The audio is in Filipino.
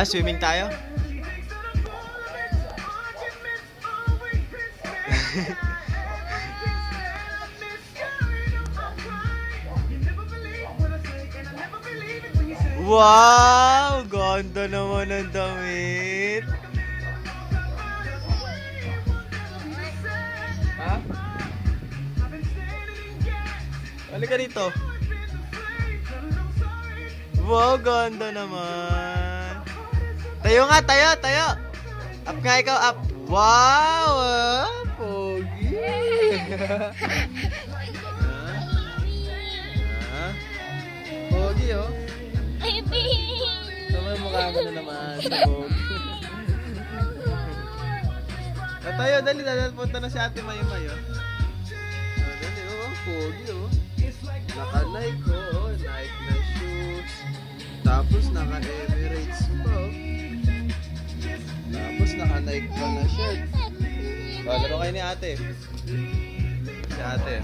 Swimming tayo? Wow! Ganda naman ang damit. Ha? Halika dito. Wow, ganda naman. Tayo nga, tayo. Up nga ikaw, up. Wow! Pogi. Pogi, oh. Tama yung mukha mo na naman. Tayo, dali. Punta na si Ate Mayo-Mayo. Dali, oh. Pogi, oh. Naka-Nike, oh. Nike na shoes. Tapos naka-Emirates pa, oh. Tapos naka-Nike pa na shirt. Laro kayo ni Ate. Si Ate.